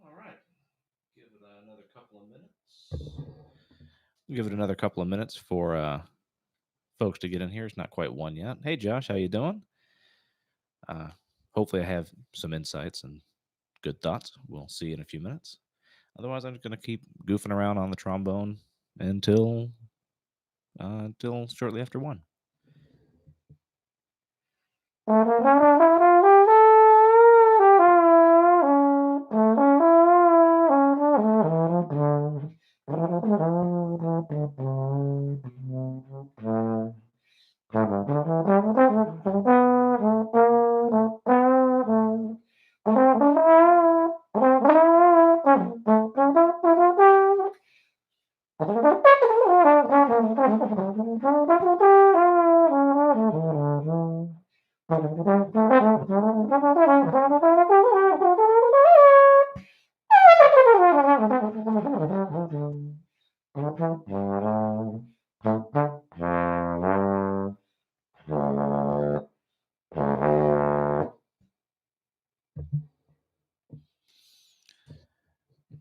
All right. Give it another couple of minutes. Give it another couple of minutes for folks to get in here. It's not quite one yet. Hey, Josh, how you doing? Uh, Hopefully, I have some insights and good thoughts. We'll see in a few minutes. Otherwise, I'm just going to keep goofing around on the trombone until shortly after one.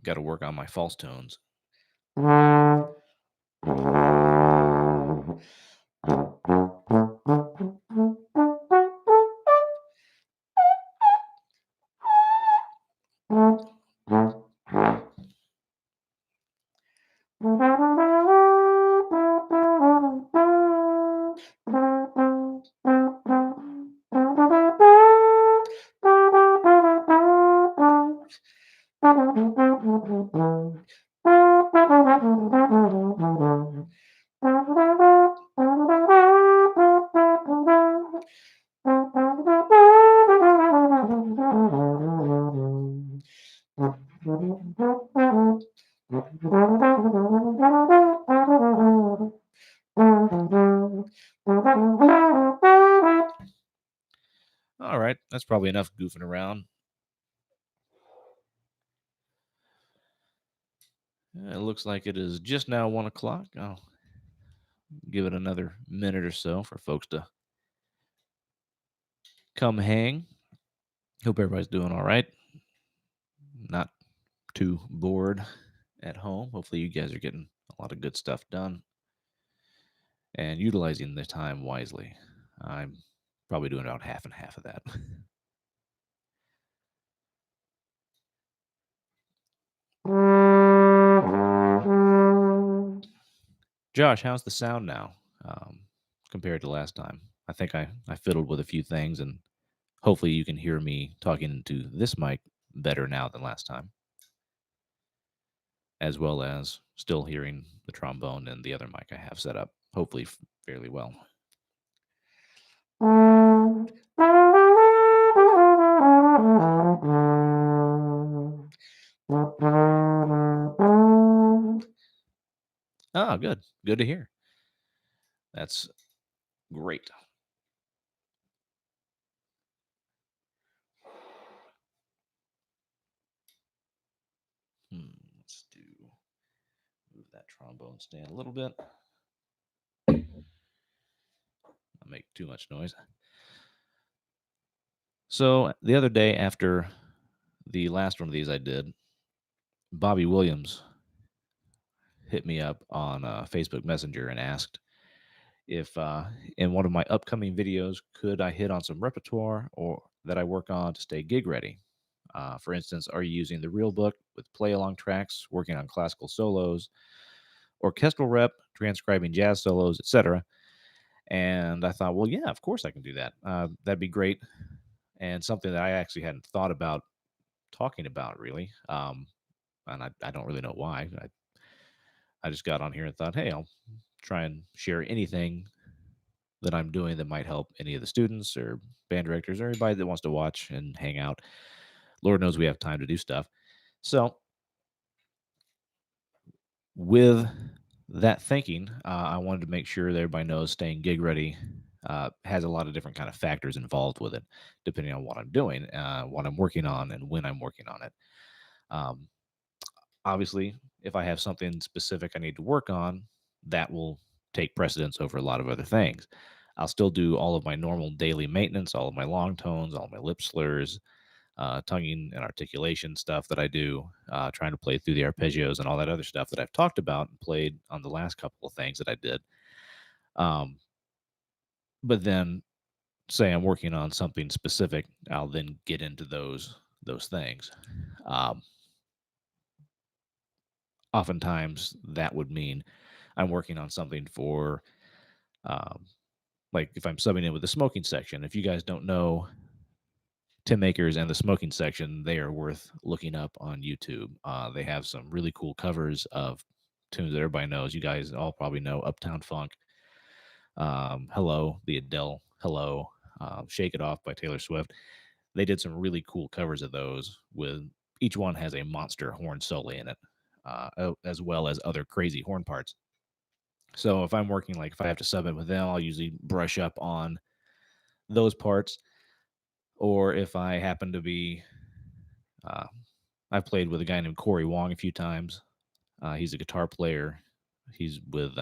Got to work on my false tones. All right, that's probably enough goofing around. It looks like it is just now 1 o'clock. I'll give it another minute or so for folks to come hang. Hope everybody's doing all right. Not too bored at home. Hopefully, you guys are getting a lot of good stuff done and utilizing the time wisely. I'm probably doing about half and half of that. Josh, how's the sound now compared to last time? I think I fiddled with a few things, and hopefully you can hear me talking into this mic better now than last time, as well as still hearing the trombone and the other mic I have set up, hopefully fairly well. Oh, good. Good to hear. That's great. Let's move that trombone stand a little bit. Not make too much noise. So the other day after the last one of these I did, Bobby Williams hit me up on Facebook Messenger and asked if in one of my upcoming videos could I hit on some repertoire or that I work on to stay gig ready. For instance, are you using the real book with play along tracks, working on classical solos, orchestral rep, transcribing jazz solos, etc.? And I thought, well, yeah, of course I can do that. That'd be great, and something that I actually hadn't thought about talking about really. And I don't really know why. I just got on here and thought, hey, I'll try and share anything that I'm doing that might help any of the students or band directors or anybody that wants to watch and hang out. Lord knows we have time to do stuff. So, with that thinking, I wanted to make sure that everybody knows staying gig ready has a lot of different kind of factors involved with it, depending on what I'm doing, what I'm working on, and when I'm working on it. Um, Obviously, if I have something specific I need to work on, that will take precedence over a lot of other things. I'll still do all of my normal daily maintenance, all of my long tones, all my lip slurs, tonguing and articulation stuff that I do, trying to play through the arpeggios and all that other stuff that I've talked about and played on the last couple of things that I did. Um, but then, say I'm working on something specific, I'll then get into those things. Um, Oftentimes, that would mean I'm working on something for, um, like if I'm subbing in with the smoking section. If you guys don't know Tim Akers and the smoking section, they are worth looking up on YouTube. They have some really cool covers of tunes that everybody knows. You guys all probably know Uptown Funk, Hello, the Adele Hello, Shake It Off by Taylor Swift. They did some really cool covers of those with each one has a monster horn solo in it, as well as other crazy horn parts. So if I'm working, like if I have to sub in with them, I'll usually brush up on those parts. Or if I happen to be, uh, I've played with a guy named Corey Wong a few times. He's a guitar player. He's with,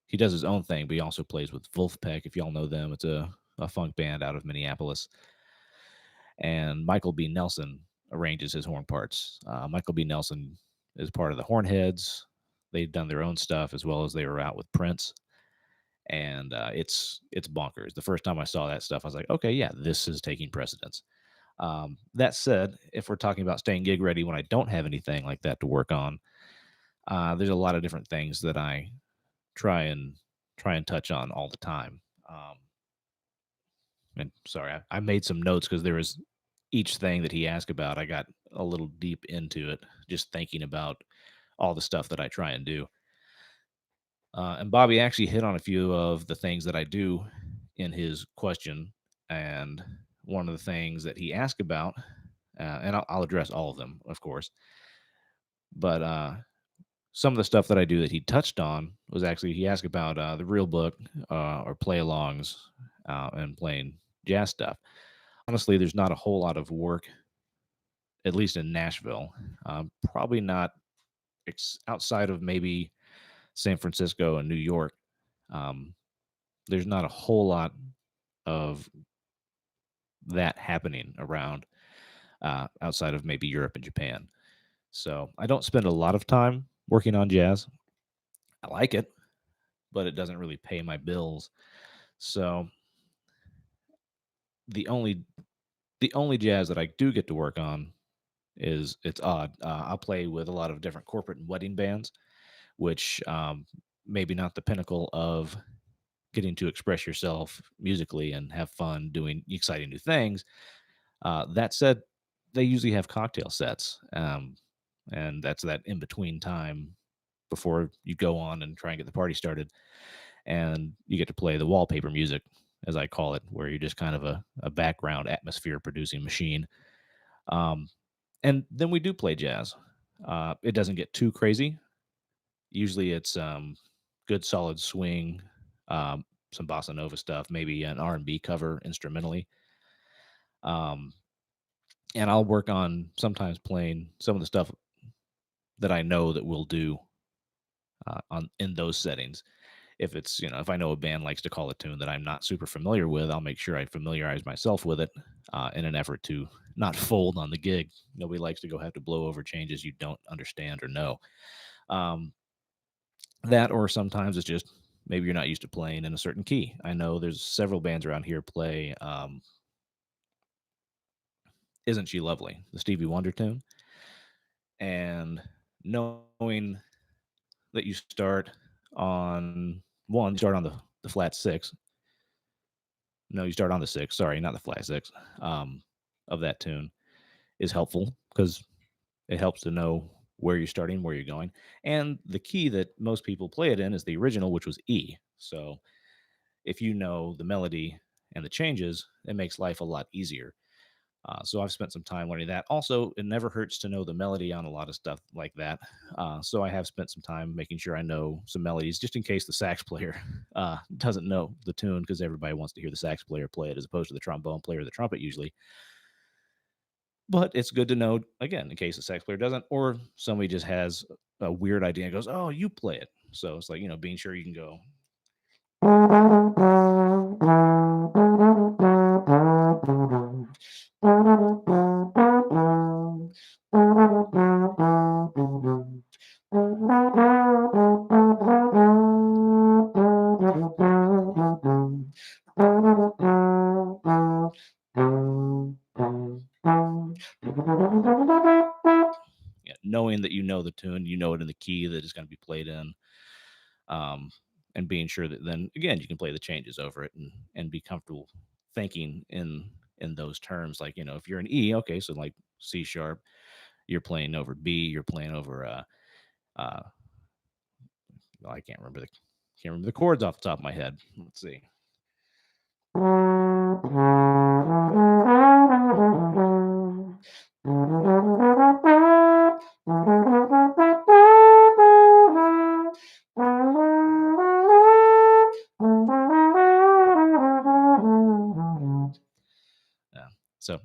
he does his own thing, but he also plays with Wolfpack. If y'all know them, it's a funk band out of Minneapolis. And Michael B. Nelson arranges his horn parts. Michael B. Nelson is part of the Hornheads. They've done their own stuff as well as they were out with Prince, and it's bonkers. The first time I saw that stuff, I was like, okay, yeah, this is taking precedence. That said, if we're talking about staying gig ready when I don't have anything like that to work on, there's a lot of different things that I try and try and touch on all the time. And sorry, I made some notes because there was each thing that he asked about. I got a little deep into it, just thinking about all the stuff that I try and do. And Bobby actually hit on a few of the things that I do in his question. And one of the things that he asked about, and I'll address all of them, of course, but some of the stuff that I do that he touched on was actually he asked about the real book or play alongs and playing jazz stuff. Honestly, there's not a whole lot of work, at least in Nashville. Probably not outside of maybe San Francisco and New York. Um, there's not a whole lot of that happening around outside of maybe Europe and Japan. So I don't spend a lot of time working on jazz. I like it, but it doesn't really pay my bills. So the only the only jazz that I do get to work on is it's odd. I'll play with a lot of different corporate and wedding bands, which maybe not the pinnacle of getting to express yourself musically and have fun doing exciting new things. That said, they usually have cocktail sets, and that's that in between time before you go on and try and get the party started. And you get to play the wallpaper music, as I call it, where you're just kind of a background atmosphere producing machine. Um, and then we do play jazz. It doesn't get too crazy. Usually it's good solid swing, some bossa nova stuff, maybe an R&B cover instrumentally. Um, and I'll work on sometimes playing some of the stuff that I know that we'll do on in those settings. If it's, if I know a band likes to call a tune that I'm not super familiar with, I'll make sure I familiarize myself with it in an effort to not fold on the gig. Nobody likes to go have to blow over changes you don't understand or know. Um, that, or sometimes it's just maybe you're not used to playing in a certain key. I know there's several bands around here play "Isn't She Lovely," the Stevie Wonder tune, and knowing that you start on one, you start on the flat six. No, you start on the six. Sorry, not the flat six. Of that tune is helpful because it helps to know where you're starting, where you're going, and the key that most people play it in is the original, which was E. So if you know the melody and the changes, it makes life a lot easier. So I've spent some time learning that. Also, it never hurts to know the melody on a lot of stuff like that. So I have spent some time making sure I know some melodies, just in case the sax player doesn't know the tune, because everybody wants to hear the sax player play it as opposed to the trombone player or the trumpet usually. But it's good to know, again, in case the sax player doesn't, or somebody just has a weird idea and goes, "Oh, you play it." So it's like, being sure you can go. Yeah, knowing that you know the tune, you know it in the key that is going to be played in, um, and being sure that then again you can play the changes over it and be comfortable thinking in those terms. Like, if you're an E, okay, so like C sharp, you're playing over B, you're playing over uh well, I can't remember the chords off the top of my head. Let's see. Yeah. So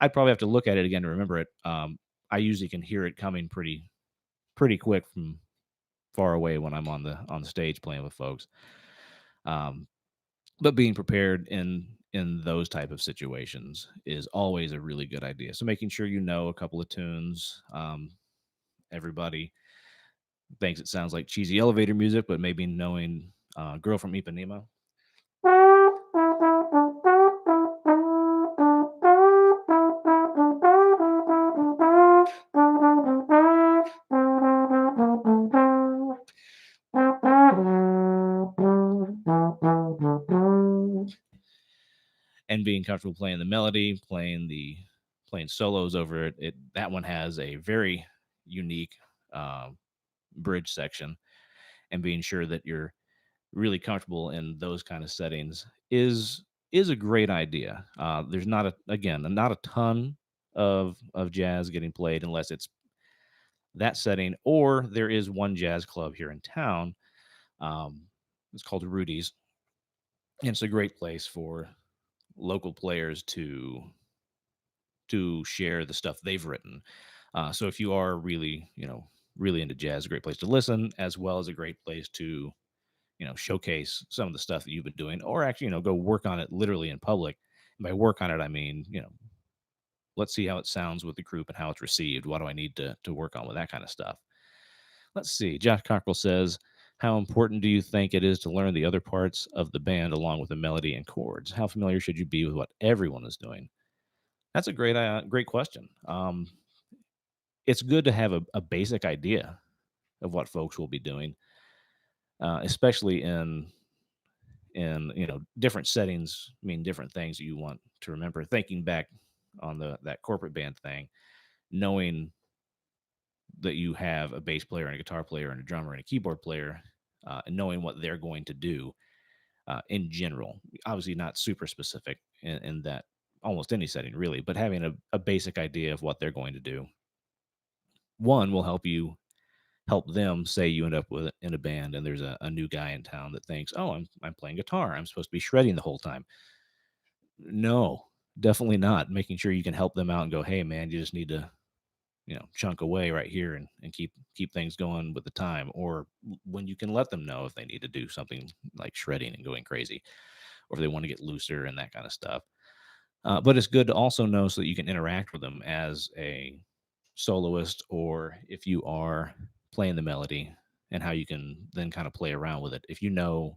I'd probably have to look at it again to remember it. I usually can hear it coming pretty quick from far away when I'm on the stage playing with folks. Um, but being prepared in those type of situations is always a really good idea. So making sure you know a couple of tunes. Everybody thinks it sounds like cheesy elevator music, but maybe knowing "Girl from Ipanema." And being comfortable playing the melody, playing solos over it. That one has a very unique uh, bridge section, and being sure that you're really comfortable in those kind of settings is a great idea. There's not a ton of jazz getting played unless it's that setting, or there is one jazz club here in town. Um, it's called Rudy's, and it's a great place for local players to share the stuff they've written. So if you are really into jazz, a great place to listen, as well as a great place to showcase some of the stuff that you've been doing, or actually go work on it literally in public. And by work on it, I mean let's see how it sounds with the group and how it's received. What do I need to work on with that kind of stuff? Let's see. Josh Cockrell says, how important do you think it is to learn the other parts of the band along with the melody and chords? How familiar should you be with what everyone is doing? That's a great question. It's good to have a basic idea of what folks will be doing, especially in different settings mean different things that you want to remember. Thinking back on that corporate band thing, knowing that you have a bass player and a guitar player and a drummer and a keyboard player, and knowing what they're going to do in general. Obviously, not super specific in that almost any setting really, but having a basic idea of what they're going to do. One will help them. Say you end up with in a band and there's a new guy in town that thinks, oh, I'm playing guitar, I'm supposed to be shredding the whole time. No, definitely not. Making sure you can help them out and go, hey man, you just need to chunk away right here and keep things going with the time, or when you can let them know if they need to do something like shredding and going crazy, or if they want to get looser and that kind of stuff. But it's good to also know so that you can interact with them as a soloist, or if you are playing the melody, and how you can then kind of play around with it. If you know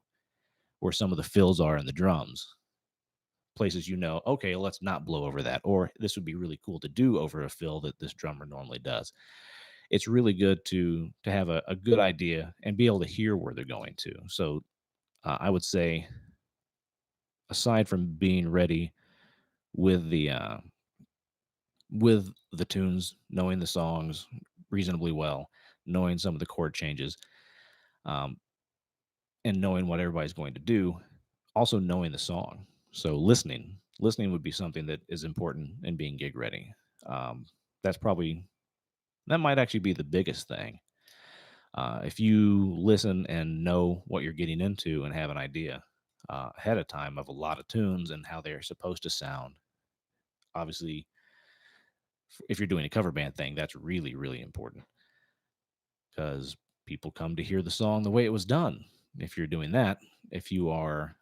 where some of the fills are in the drums, places okay, let's not blow over that, or this would be really cool to do over a fill that this drummer normally does. It's really good to have a good idea and be able to hear where they're going to. So I would say, aside from being ready with the tunes, knowing the songs reasonably well, knowing some of the chord changes, um, and knowing what everybody's going to do, also knowing the song. So listening would be something that is important in being gig ready. Um, that's probably that might actually be the biggest thing. If you listen and know what you're getting into and have an idea ahead of time of a lot of tunes and how they're supposed to sound, obviously, if you're doing a cover band thing, that's really, really important because people come to hear the song the way it was done. If you're doing that, if you are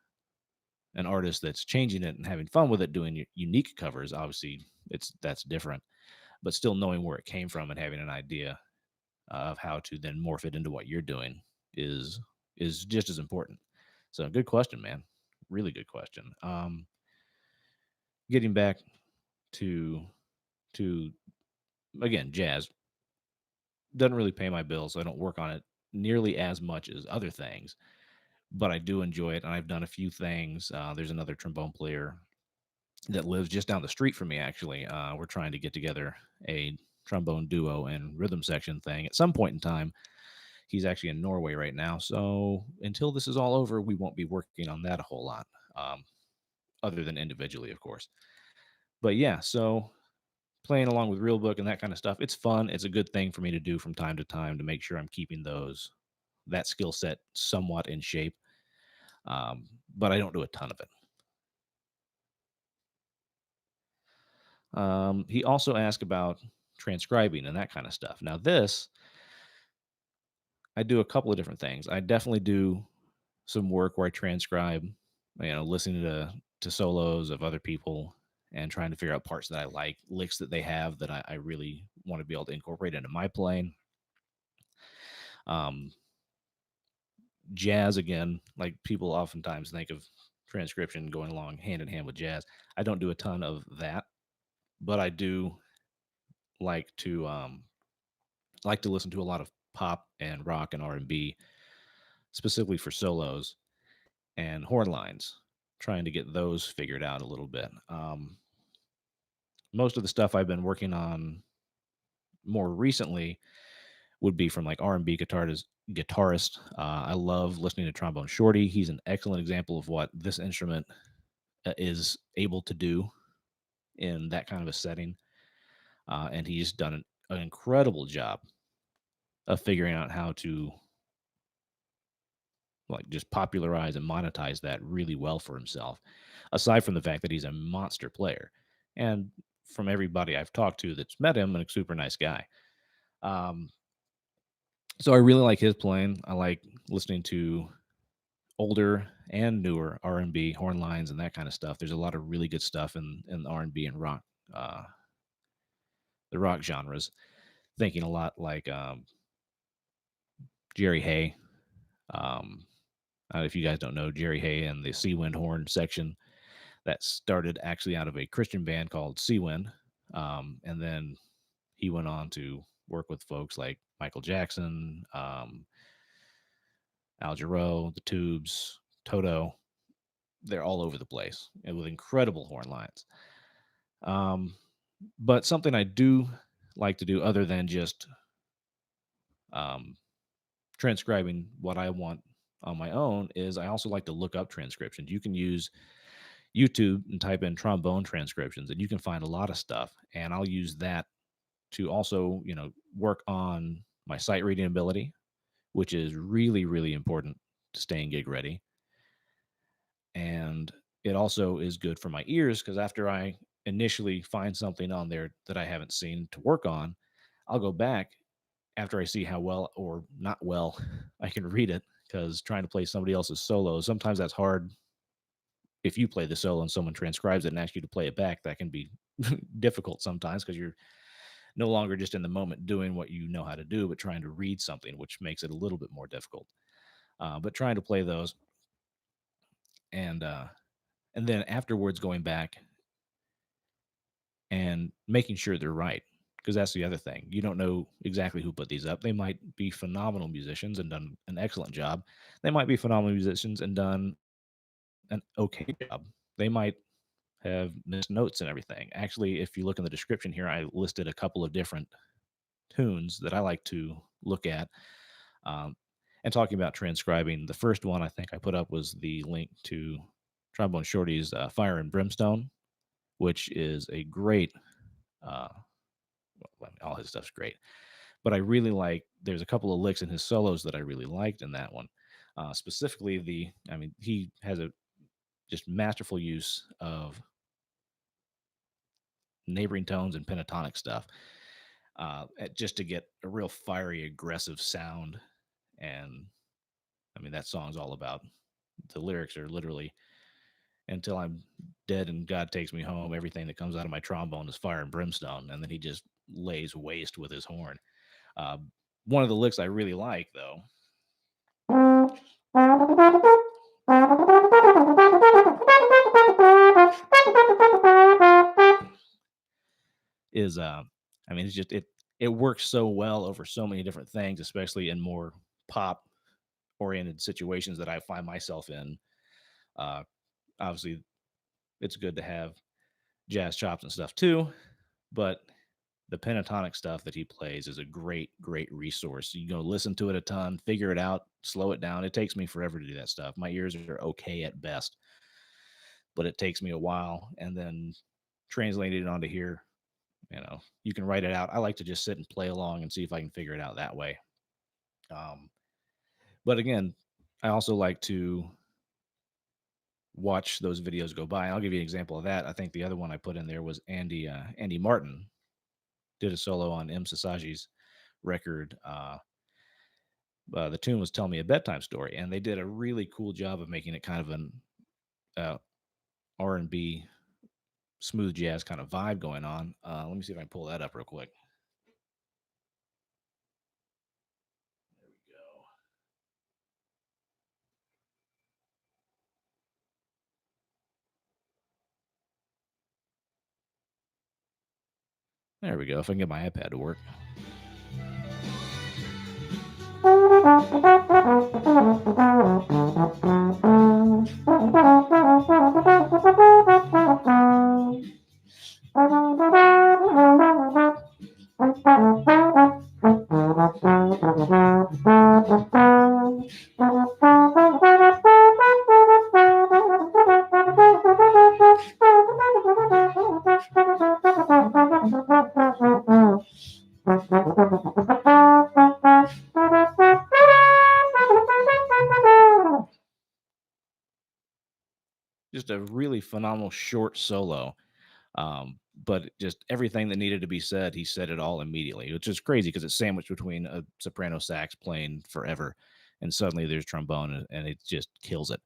an artist that's changing it and having fun with it, doing unique covers, obviously that's different. But still knowing where it came from and having an idea of how to then morph it into what you're doing is is just as important. So good question, man. Really good question. Getting back to to again, jazz doesn't really pay my bills. So I don't work on it nearly as much as other things, but I do enjoy it. And I've done a few things. There's another trombone player that lives just down the street from me. Actually, we're trying to get together a trombone duo and rhythm section thing at some point in time. He's actually in Norway right now, so until this is all over, we won't be working on that a whole lot, um, other than individually, of course. But yeah, so playing along with real book and that kind of stuff, it's fun. It's a good thing for me to do from time to time to make sure I'm keeping that skill set somewhat in shape. But I don't do a ton of it. He also asked about transcribing and that kind of stuff. Now, this I do a couple of different things. I definitely do some work where I transcribe, listening to solos of other people and trying to figure out parts that I like, licks that they have that I really want to be able to incorporate into my playing. Um, Jazz again, like people oftentimes think of transcription going along hand in hand with jazz. I don't do a ton of that, but I do like to listen to a lot of pop and rock and R&B specifically for solos and horn lines, trying to get those figured out a little bit. Most of the stuff I've been working on more recently would be from like R&B guitarist. I love listening to Trombone Shorty. He's an excellent example of what this instrument is able to do in that kind of a setting, and he's done an incredible job of figuring out how to like just popularize and monetize that really well for himself. Aside from the fact that he's a monster player, and from everybody I've talked to that's met him, a super nice guy. Um, so I really like his playing. I like listening to older and newer R&B horn lines and that kind of stuff. There's a lot of really good stuff in the R&B and rock, uh, the rock genres. Thinking a lot like Jerry Hay. Um, if you guys don't know Jerry Hay and the Sea Wind horn section, that started actually out of a Christian band called Sea Wind, and then he went on to work with folks like Michael Jackson, Al Jarreau, the Tubes, Toto. They're all over the place and with incredible horn lines. Um, but something I do like to do other than just um, transcribing what I want on my own is I also like to look up transcriptions. You can use YouTube and type in trombone transcriptions, and you can find a lot of stuff. And I'll use that to also, work on my sight reading ability, which is really, really important to staying gig ready. And it also is good for my ears because after I initially find something on there that I haven't seen to work on, I'll go back after I see how well or not well I can read it. Because trying to play somebody else's solo, sometimes that's hard. If you play the solo and someone transcribes it and asks you to play it back, that can be difficult sometimes because you're no longer just in the moment doing what you know how to do, but trying to read something, which makes it a little bit more difficult. But trying to play those and uh, and then afterwards going back and making sure they're right, because that's the other thing. You don't know exactly who put these up. They might be phenomenal musicians and done an excellent job. They might be phenomenal musicians and done an okay job. They might have missed notes and everything. Actually, if you look in the description here, I listed a couple of different tunes that I like to look at. Um, and talking about transcribing, the first one I think I put up was the link to Trombone Shorty's Fire and Brimstone. which is a great. Uh, well, all his stuff's great, but I really like. There's a couple of licks in his solos that I really liked in that one. Specifically, I mean, he has a just masterful use of neighboring tones and pentatonic stuff, just to get a real fiery, aggressive sound. And I mean, that song's all about. The lyrics are literally until I'm dead and God takes me home. Everything that comes out of my trombone is fire and brimstone, and then he just lays waste with his horn. Uh, One of the licks I really like, though, is I mean, it works so well over so many different things, especially in more pop oriented situations that I find myself in. Uh, Obviously, it's good to have jazz chops and stuff too, but the pentatonic stuff that he plays is a great resource. You go listen to it a ton, figure it out, slow it down. It takes me forever to do that stuff. My ears are okay at best, but it takes me a while. And then translating it onto here, you can write it out. I like to just sit and play along and see if I can figure it out that way. Um, but again, I also like to watch those videos go by. And I'll give you an example of that. I think the other one I put in there was Andy Martin did a solo on M. Sasage's record. The tune was "Tell Me a Bedtime Story," and they did a really cool job of making it kind of an uh, R&B smooth jazz kind of vibe going on. Let me see if I can pull that up real quick. There we go. There we go. If I can get my iPad to work. Just a really phenomenal short solo. But just everything that needed to be said, he said it all immediately, which is crazy because it's sandwiched between a soprano sax playing forever, and suddenly there's trombone, and it just kills it.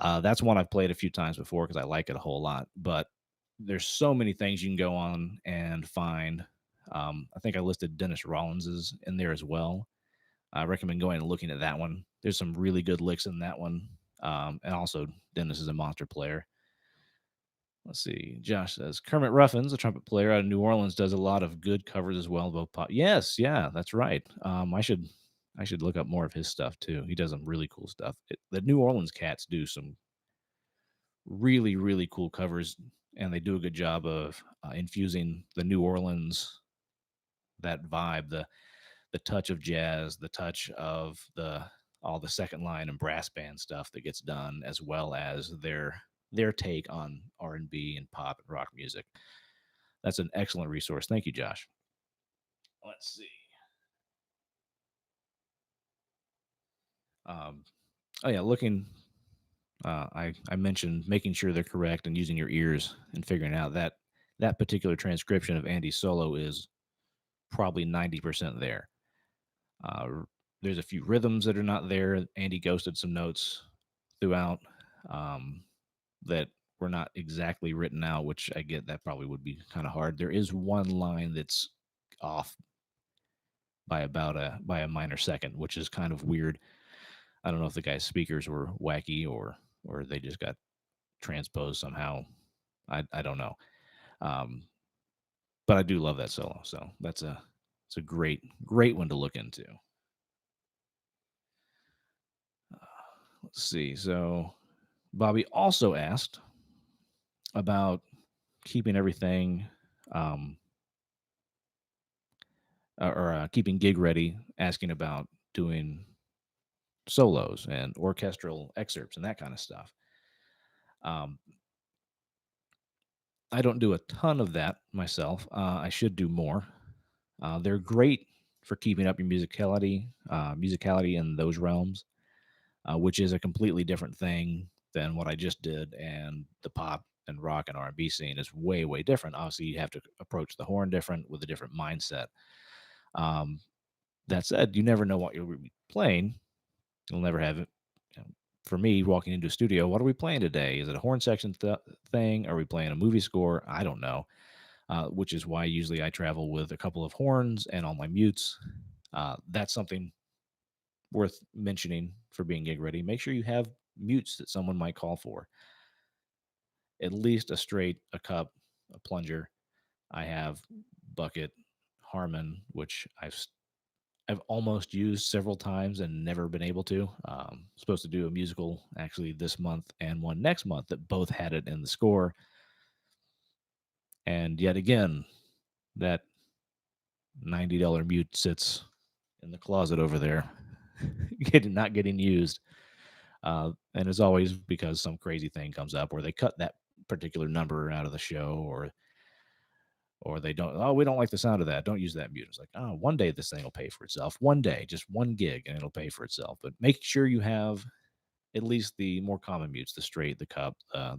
That's one I've played a few times before because I like it a whole lot. But there's so many things you can go on and find. I think I listed Dennis Rollins's in there as well. I recommend going and looking at that one. There's some really good licks in that one, and also Dennis is a monster player. Let's see. Josh says Kermit Ruffins, a trumpet player out of New Orleans, does a lot of good covers as well. Both pop. Yes, yeah, that's right. I should look up more of his stuff too. He does some really cool stuff. The New Orleans cats do some really cool covers, and they do a good job of infusing the New Orleans that vibe, the touch of jazz, the touch of the all the second line and brass band stuff that gets done, as well as their take on R&B and pop and rock music. That's an excellent resource. Thank you, Josh. Let's see. Um, oh yeah, looking. I mentioned making sure they're correct and using your ears and figuring out that particular transcription of Andy's solo is probably 90% there. Uh, there's a few rhythms that are not there. Andy ghosted some notes throughout um, that were not exactly written out, which I get that probably would be kind of hard. There is one line that's off by a minor second, which is kind of weird. I don't know if the guy's speakers were wacky or they just got transposed somehow. I don't know. Um, but I do love that solo, so it's a great one to look into. Let's see. So Bobby also asked about keeping everything um, or keeping gig ready, asking about doing solos and orchestral excerpts and that kind of stuff. Um, I don't do a ton of that myself. I should do more. They're great for keeping up your musicality in those realms, which is a completely different thing than what I just did. And the pop and rock and R&B scene is way, way different. Obviously, you have to approach the horn different with a different mindset. Um, that said, you never know what you'll be playing. You'll never have it. You know, for me, walking into a studio, what are we playing today? Is it a horn section thing? Are we playing a movie score? I don't know. Which is why usually I travel with a couple of horns and all my mutes. That's something worth mentioning for being gig ready. Make sure you have mutes that someone might call for. At least a straight, a cup, a plunger. I have bucket, Harmon, which I've almost used several times and never been able to. Supposed to do a musical actually this month and one next month that both had it in the score. And yet again, that $90 mute sits in the closet over there, not getting used. And it's always because some crazy thing comes up where they cut that particular number out of the show, or they don't. Oh, we don't like the sound of that. Don't use that mute. It's like, oh, one day this thing will pay for itself. One day, just one gig, and it'll pay for itself. But make sure you have at least the more common mutes: the straight, the cup, a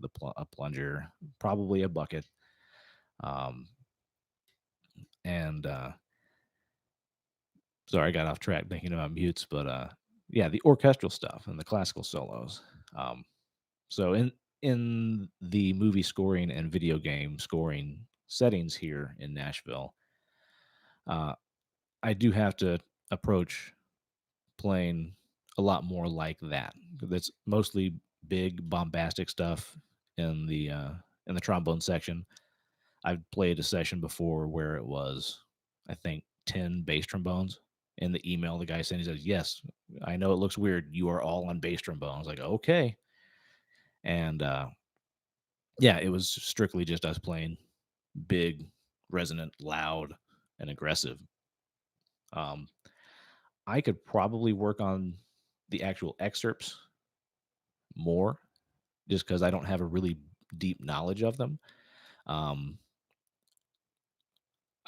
plunger, probably a bucket, um, and sorry, I got off track thinking about mutes, but yeah, the orchestral stuff and the classical solos. Um, so in the movie scoring and video game scoring settings here in Nashville, uh, I do have to approach playing a lot more like that. That's mostly big bombastic stuff in the trombone section. I've played a session before where it was, I think, 10 bass trombones. In the email, the guy sent, he says, "Yes, I know it looks weird. You are all on bass trombone." I was like, "Okay." And yeah, it was strictly just us playing big, resonant, loud, and aggressive. Um, I could probably work on the actual excerpts more just because I don't have a really deep knowledge of them. Um,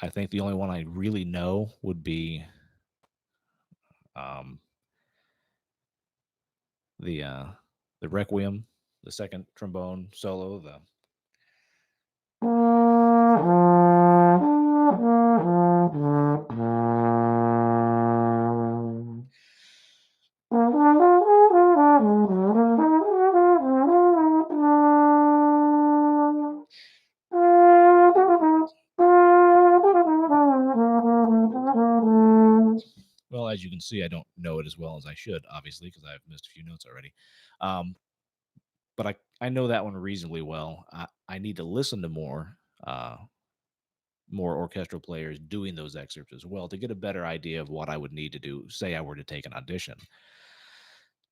I think the only one I really know would be um, the uh, the Requiem, the second trombone solo. The well, as you can see, I don't know it as well as I should, obviously, because I've missed a few notes already. Um, but I know that one reasonably well. I need to listen to uh, more orchestral players doing those excerpts as well to get a better idea of what I would need to do. Say I were to take an audition.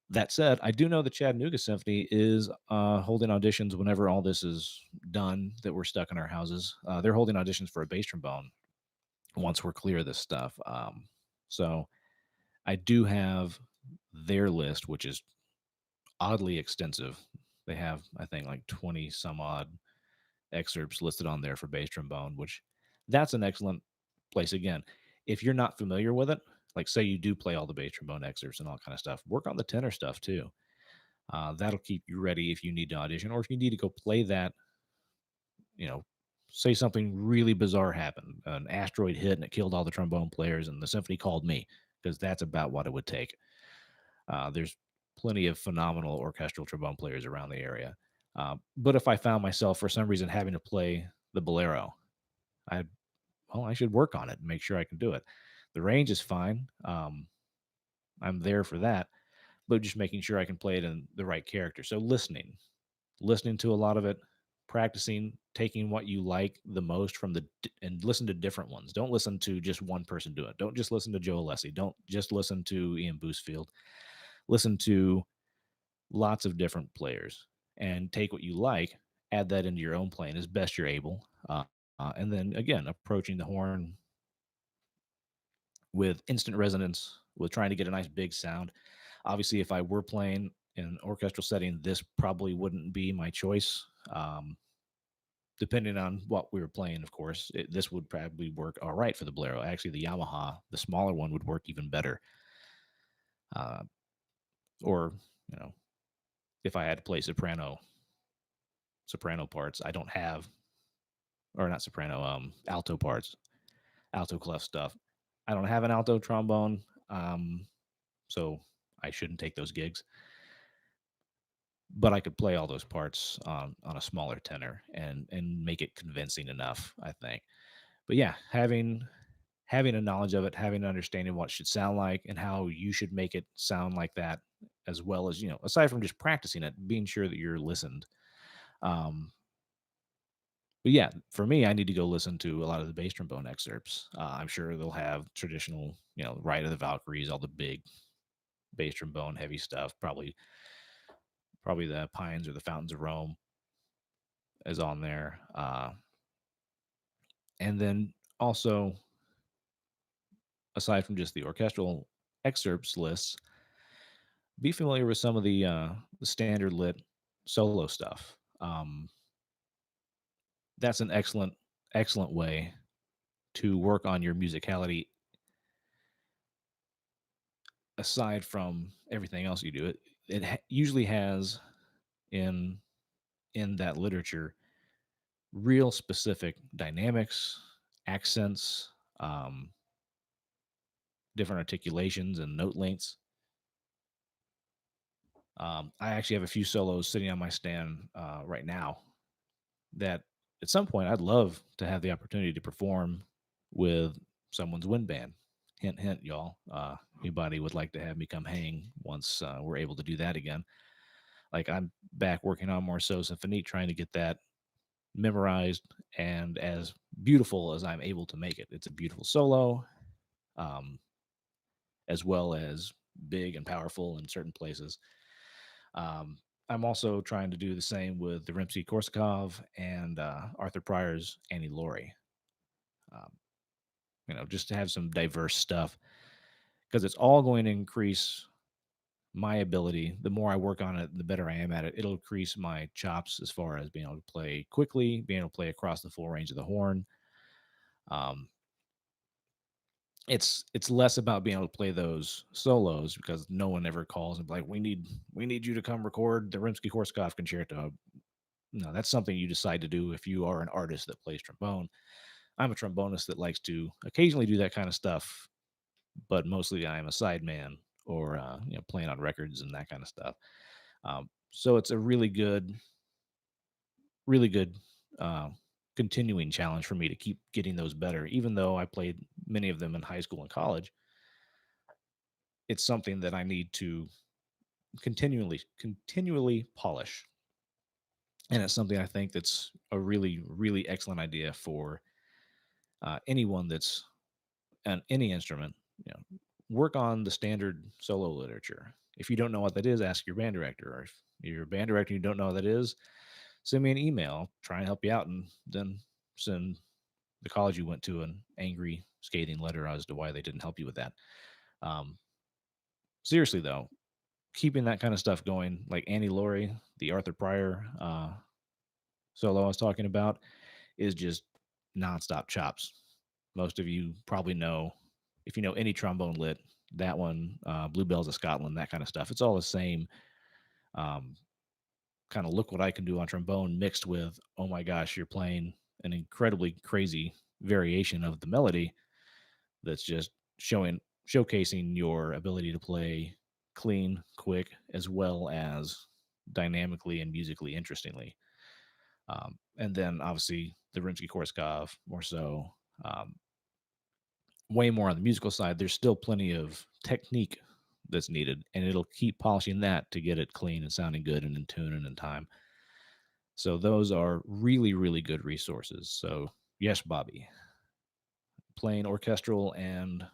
That said, I do know the Chattanooga Symphony is holding auditions whenever all this is done. That we're stuck in our houses. They're holding auditions for a bass trombone once we're clear of this stuff. So I do have their list, which is oddly extensive. They have, I think, like 20 some odd excerpts listed on there for bass trombone, which that's an excellent place. Again, if you're not familiar with it, like say you do play all the bass trombone excerpts and all kind of stuff, work on the tenor stuff too. That'll keep you ready if you need to audition, or if you need to go play that, you know, say something really bizarre happened, an asteroid hit and it killed all the trombone players, and the symphony called me, because that's about what it would take. There's plenty of phenomenal orchestral trombone players around the area. But if I found myself for some reason having to play the bolero, I I should work on it and make sure I can do it. The range is fine. I'm there for that, but just making sure I can play it in the right character. So listening to a lot of it, practicing, taking what you like the most from and listen to different ones. Don't listen to just one person do it. Don't just listen to Joe Alessi. Don't just listen to Ian Boosfield. Listen to lots of different players and take what you like, add that into your own playing as best you're able. And then again, approaching the horn with instant resonance, with trying to get a nice big sound. Obviously, if I were playing in an orchestral setting, this probably wouldn't be my choice. depending on what we were playing, of course, this would probably work all right for the bolero. Actually, the Yamaha, the smaller one, would work even better. Uh, or you know, if I had to play soprano parts, I don't have, or not soprano, alto parts, alto clef stuff. I don't have an alto trombone, so I shouldn't take those gigs. But I could play all those parts on a smaller tenor and make it convincing enough, I think. But yeah, having a knowledge of it, having an understanding what it should sound like and how you should make it sound like that, as well as, aside from just practicing it, being sure that you're listened. Um, but yeah, for me, I need to go listen to a lot of the bass trombone excerpts. I'm sure they'll have traditional, Ride of the Valkyries, all the big bass trombone heavy stuff. Probably the Pines or the Fountains of Rome is on there. And then also, aside from just the orchestral excerpts lists, be familiar with some of the standard lit solo stuff. That's an excellent way to work on your musicality. Aside from everything else you do, it usually has in that literature real specific dynamics, accents, um, different articulations, and note lengths. I actually have a few solos sitting on my stand right now that at some point I'd love to have the opportunity to perform with someone's wind band. Hint, hint, y'all. Anybody would like to have me come hang once we're able to do that again? Like, I'm back working on Morceau Symphony, trying to get that memorized and as beautiful as I'm able to make it. It's a beautiful solo, um, as well as big and powerful in certain places. Um, I'm also trying to do the same with the Rimsky-Korsakov and Arthur Pryor's Annie Laurie. Um, just to have some diverse stuff, because it's all going to increase my ability. The more I work on it, the better I am at it. It'll increase my chops as far as being able to play quickly, being able to play across the full range of the horn. Um, it's less about being able to play those solos because no one ever calls and be like, we need you to come record the Rimsky-Korsakov concerto. No, that's something you decide to do if you are an artist that plays trombone. I'm a trombonist that likes to occasionally do that kind of stuff, but mostly I am a sideman or playing on records and that kind of stuff. So it's a really good uh, continuing challenge for me to keep getting those better. Even though I played many of them in high school and college, it's something that I need to continually polish. And it's something I think that's a really, really excellent idea for anyone that's on any instrument. You know, work on the standard solo literature. If you don't know what that is, ask your band director. Or if you're a band director and you don't know what that is, send me an email. Try and help you out, and then send the college you went to an angry, scathing letter as to why they didn't help you with that. Um, Seriously though, keeping that kind of stuff going, like Annie Laurie, the Arthur Pryor solo I was talking about, is just nonstop chops. Most of you probably know, if you know any trombone lit, that one, Bluebells of Scotland, that kind of stuff. It's all the same um, kind of look what I can do on trombone mixed with, oh my gosh, you're playing an incredibly crazy variation of the melody that's just showcasing your ability to play clean, quick, as well as dynamically and musically interestingly. And then obviously the Rimsky-Korsakov more so. Um, Way more on the musical side. There's still plenty of technique that's needed, and it'll keep polishing that to get it clean and sounding good and in tune and in time. So those are really, really good resources. So yes, Bobby, playing orchestral and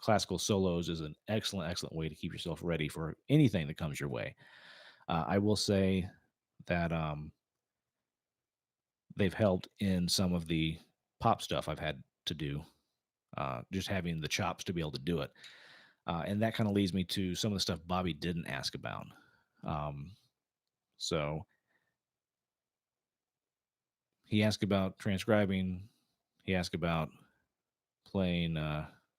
classical solos is an excellent way to keep yourself ready for anything that comes your way. I will say that they've helped in some of the pop stuff I've had to do, just having the chops to be able to do it. And that kind of leads me to some of the stuff Bobby didn't ask about. Um, so he asked about transcribing. He asked about playing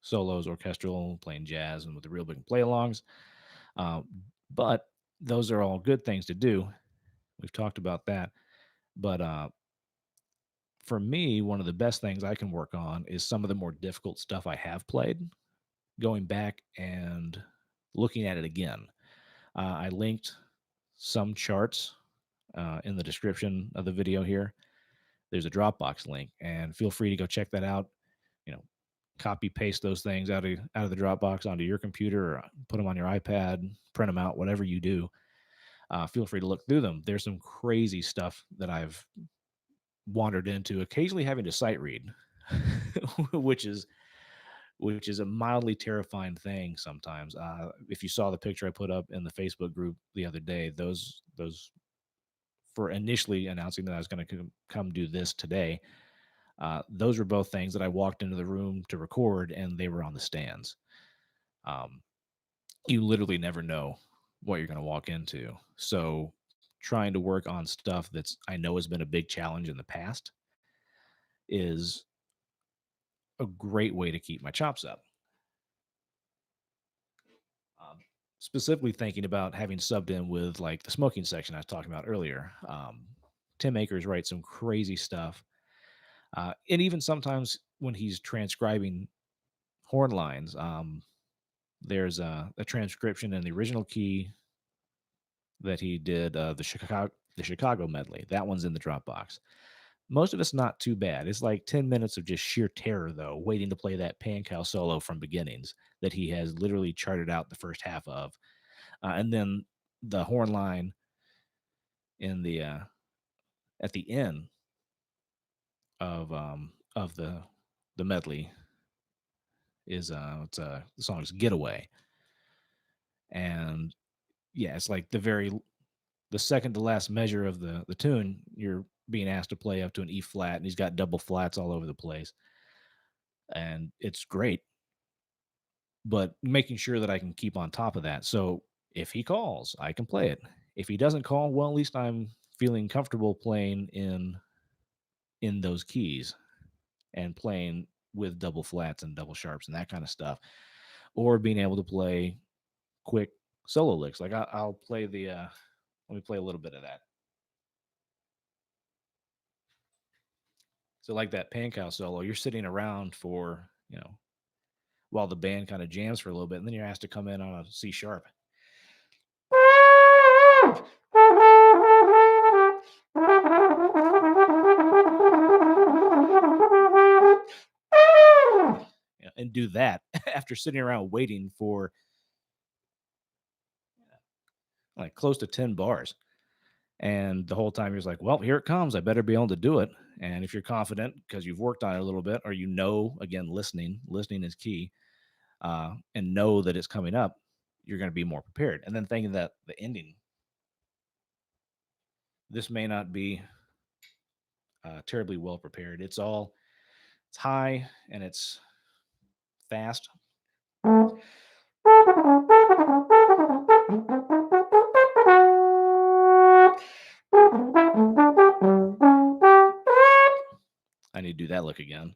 solos, orchestral, playing jazz, and with the real big play-alongs. Uh, but those are all good things to do. We've talked about that. But for me, one of the best things I can work on is some of the more difficult stuff I have played, going back and looking at it again. I linked some charts in the description of the video here. There's a Dropbox link, and feel free to go check that out. You know, copy paste those things out of the Dropbox onto your computer, or put them on your iPad, print them out, whatever you do. Feel free to look through them. There's some crazy stuff that I've wandered into, occasionally having to sight read, which is a mildly terrifying thing sometimes. If you saw the picture I put up in the Facebook group the other day, those for initially announcing that I was going to come do this today, those were both things that I walked into the room to record, and they were on the stands. Um, you literally never know what you're going to walk into. So trying to work on stuff that's I know has been a big challenge in the past is a great way to keep my chops up. Um, Specifically thinking about having subbed in with like the smoking section I was talking about earlier. Tim Akers writes some crazy stuff. And even sometimes when he's transcribing horn lines, there's a transcription in the original key that he did, the Chicago medley. That one's in the Dropbox. Most of it's not too bad. It's like 10 minutes of just sheer terror, though, waiting to play that pan cow solo from beginnings that he has literally charted out the first half of. And then the horn line in the at the end of the medley is the song's Getaway. And yeah, it's like the second to last measure of the tune, you're being asked to play up to an E flat, and he's got double flats all over the place. And it's great, but making sure that I can keep on top of that. So if he calls, I can play it. If he doesn't call, well, at least I'm feeling comfortable playing in those keys and playing with double flats and double sharps and that kind of stuff, or being able to play quick solo licks. Like I'll play the. Let me play a little bit of that. So like that pan cow solo, you're sitting around for while the band kind of jams for a little bit, and then you're asked to come in on a C sharp. And do that after sitting around waiting for like close to 10 bars. And the whole time you're just like, well, here it comes. I better be able to do it. And if you're confident because you've worked on it a little bit, or again, listening is key, and know that it's coming up, you're going to be more prepared. And then thinking that the ending, this may not be terribly well prepared. It's high and it's fast. I need to do that look again.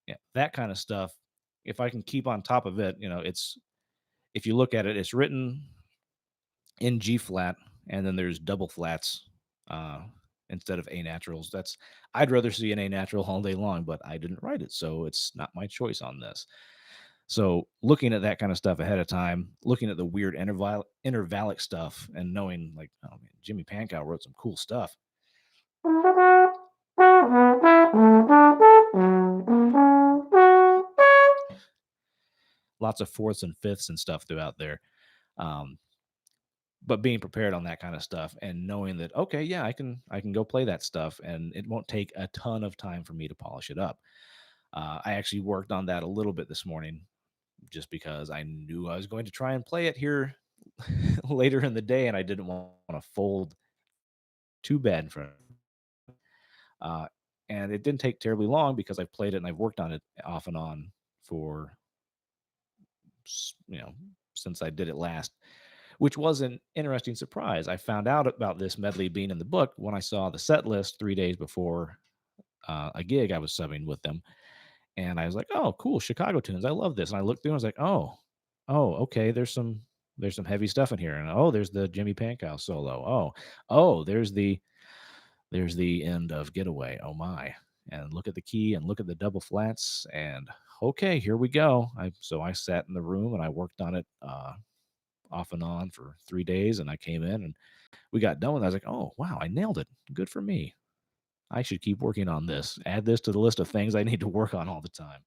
Yeah, that kind of stuff. If I can keep on top of it, if you look at it, it's written in G flat, and then there's double flats uh, instead of A naturals. I'd rather see an A natural all day long, but I didn't write it, so it's not my choice on this. So looking at that kind of stuff ahead of time, looking at the weird intervallic stuff, and knowing like, oh man, Jimmy Pankow wrote some cool stuff. Lots of fourths and fifths and stuff throughout there. But being prepared on that kind of stuff and knowing that, okay, yeah, I can go play that stuff, and it won't take a ton of time for me to polish it up. I actually worked on that a little bit this morning just because I knew I was going to try and play it here later in the day, and I didn't want to fold too bad in front of me. Uh, and it didn't take terribly long because I've played it and I've worked on it off and on for you know since I did it last, which was an interesting surprise. I found out about this medley being in the book when I saw the set list 3 days before a gig I was subbing with them, and I was like, "Oh, cool, Chicago tunes. I love this." And I looked through and I was like, "Oh, okay. There's some heavy stuff in here, and oh, there's the Jimmy Pankow solo. Oh, there's the end of Getaway. Oh my!" And look at the key and look at the double flats, and okay, here we go. So I sat in the room and I worked on it off and on for 3 days, and I came in and we got done with it. I was like, "Oh wow, I nailed it. Good for me. I should keep working on this. Add this to the list of things I need to work on all the time."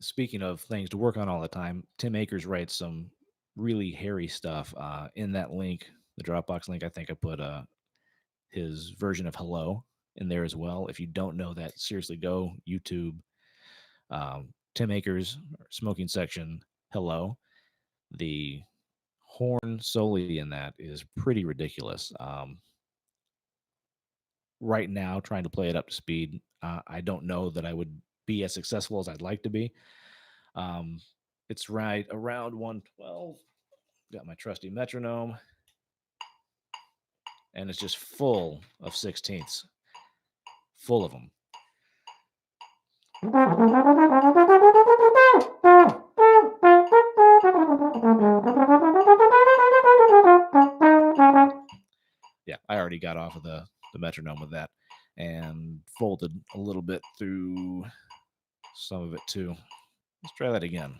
Speaking of things to work on all the time, Tim Akers writes some really hairy stuff. In that link, the Dropbox link, I think I put his version of Hello in there as well. If you don't know that, seriously, go YouTube Tim Akers smoking section Hello. The horn solely in that is pretty ridiculous. Right now, trying to play it up to speed, I don't know that I would be as successful as I'd like to be. Um, it's right around 112. Got my trusty metronome, and it's just full of sixteenths, full of them. Yeah, I already got off of the metronome with that and folded a little bit through some of it too. Let's try that again.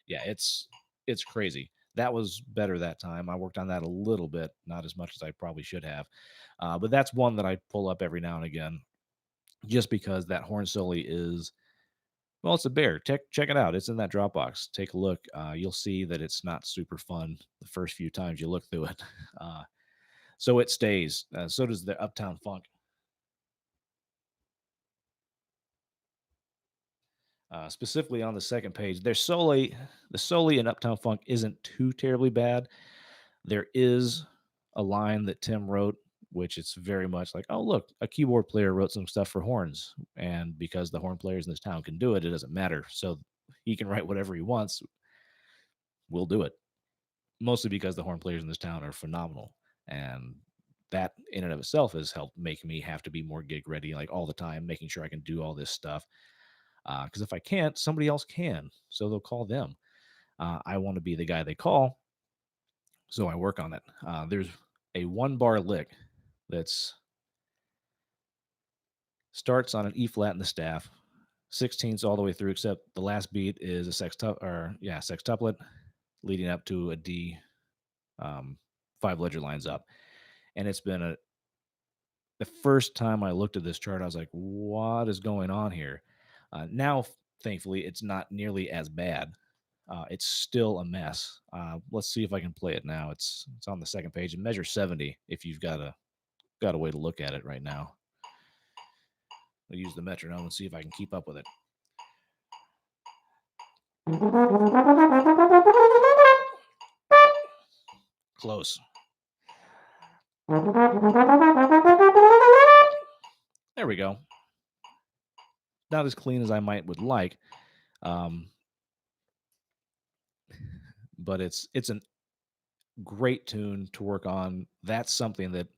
Yeah, it's crazy. That was better that time. I worked on that a little bit, not as much as I probably should have. But that's one that I pull up every now and again, just because that horn solo is, well, it's a bear. Check it out. It's in that Dropbox. Take a look. You'll see that it's not super fun the first few times you look through it. So it stays. So does the Uptown Funk. Specifically on the second page, the soli in Uptown Funk isn't too terribly bad. There is a line that Tim wrote, which it's very much like, oh, look, a keyboard player wrote some stuff for horns. And because the horn players in this town can do it, it doesn't matter. So he can write whatever he wants. We'll do it. Mostly because the horn players in this town are phenomenal. And that in and of itself has helped make me have to be more gig ready, like all the time, making sure I can do all this stuff. Because if I can't, somebody else can. So they'll call them. I want to be the guy they call. So I work on it. There's a 1 bar lick that's starts on an E flat in the staff, 16ths all the way through, except the last beat is a sextuplet leading up to a D, 5 ledger lines up. And it's been the first time I looked at this chart, I was like, what is going on here? Now, thankfully, it's not nearly as bad. It's still a mess. Let's see if I can play it now. It's on the second page and measure 70 if you've got a way to look at it right now. I'll use the metronome and see if I can keep up with it. Close. There we go. Not as clean as I would like, but it's a great tune to work on. That's something that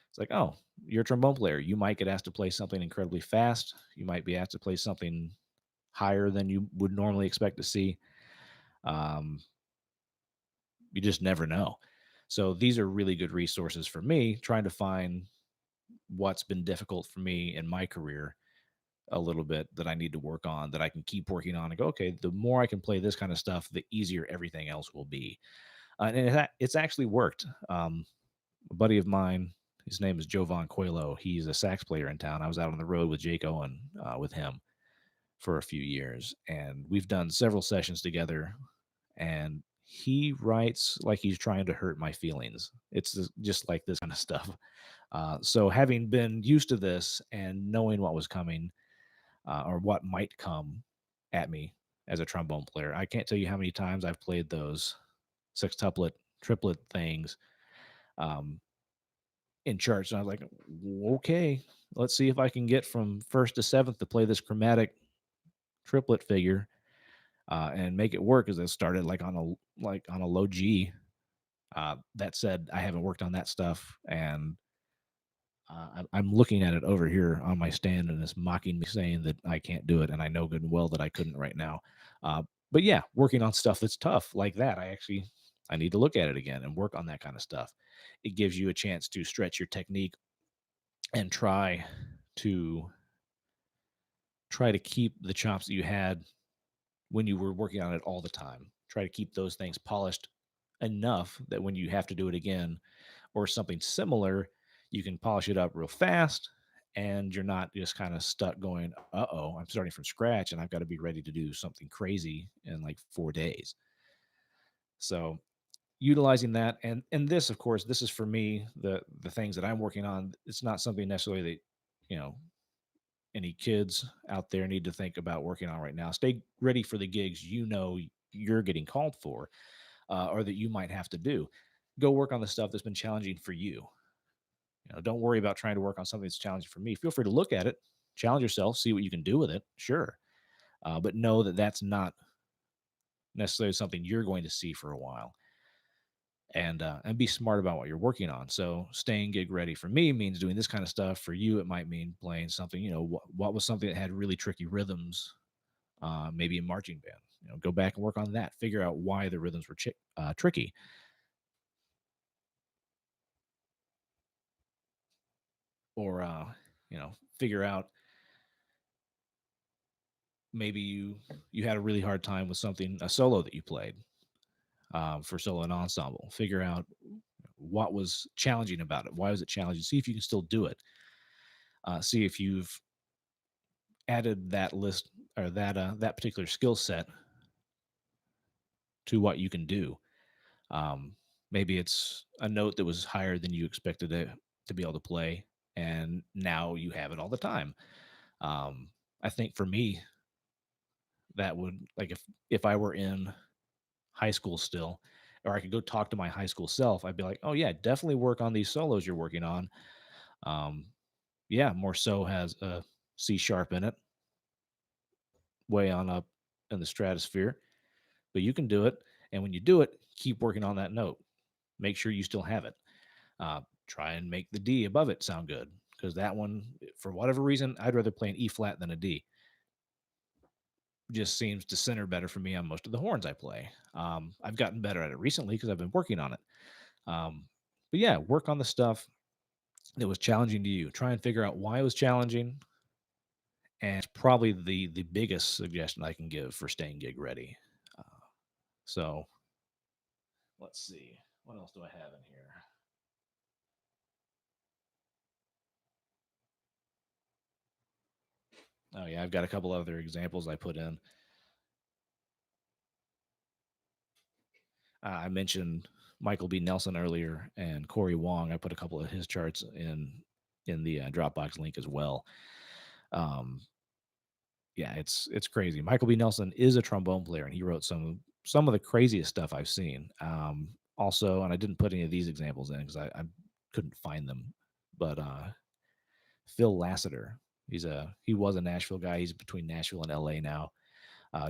it's like, oh, you're a trombone player. You might get asked to play something incredibly fast. You might be asked to play something higher than you would normally expect to see. Um, you just never know. So these are really good resources for me trying to find what's been difficult for me in my career a little bit that I need to work on, that I can keep working on and go, okay, the more I can play this kind of stuff, the easier everything else will be. And it's actually worked. A buddy of mine, his name is Jovan Coelho. He's a sax player in town. I was out on the road with Jake Owen with him for a few years, and we've done several sessions together. And he writes like he's trying to hurt my feelings. It's just like this kind of stuff. So having been used to this and knowing what was coming, or what might come at me as a trombone player, I can't tell you how many times I've played those sextuplet, triplet things, um, in church. And I was like, okay, let's see if I can get from first to seventh to play this chromatic triplet figure, and make it work. As I started like on a low G. That said, I haven't worked on that stuff, and I'm looking at it over here on my stand, and it's mocking me, saying that I can't do it, and I know good and well that I couldn't right now. Uh, but yeah, working on stuff that's tough like that, I need to look at it again and work on that kind of stuff. It gives you a chance to stretch your technique and to try to keep the chops that you had when you were working on it all the time. Try to keep those things polished enough that when you have to do it again or something similar, you can polish it up real fast, and you're not just kind of stuck going, "Uh-oh, I'm starting from scratch and I've got to be ready to do something crazy in like 4 days." So, utilizing that, and this, of course, this is for me, the things that I'm working on. It's not something necessarily that, you know, any kids out there need to think about working on right now. Stay ready for the gigs you're getting called for, or that you might have to do. Go work on the stuff that's been challenging for you. Don't worry about trying to work on something that's challenging for me. Feel free to look at it, challenge yourself, see what you can do with it. Sure, but know that that's not necessarily something you're going to see for a while. And be smart about what you're working on. So staying gig ready for me means doing this kind of stuff. For you, it might mean playing something. What was something that had really tricky rhythms, maybe a marching band. Go back and work on that. Figure out why the rhythms were tricky, or figure out maybe you had a really hard time with a solo that you played, for solo and ensemble. Figure out what was challenging about it. Why was it challenging? See if you can still do it. See if you've added that list, or that particular skill set to what you can do. Maybe it's a note that was higher than you expected it to be able to play, and now you have it all the time. I think for me, that would, like, if I were in high school still, or I could go talk to my high school self, I'd be like, "Oh yeah, definitely work on these solos you're working on." Yeah, more so has a C sharp in it, way on up in the stratosphere, but you can do it. And when you do it, keep working on that note. Make sure you still have it. Try and make the D above it sound good, because that one, for whatever reason, I'd rather play an E flat than a D. Just seems to center better for me on most of the horns I play. I've gotten better at it recently because I've been working on it. Um, but yeah, work on the stuff that was challenging to you. Try and figure out why it was challenging, and it's probably the biggest suggestion I can give for staying gig ready. Uh, so let's see, what else do I have in here? Oh yeah, I've got a couple other examples I put in. I mentioned Michael B. Nelson earlier, and Corey Wong. I put a couple of his charts in the Dropbox link as well. Um, yeah, it's crazy. Michael B. Nelson is a trombone player, and he wrote some of the craziest stuff I've seen. Also, and I didn't put any of these examples in because I couldn't find them. But Phil Lassiter, he was a Nashville guy. He's between Nashville and L.A. now.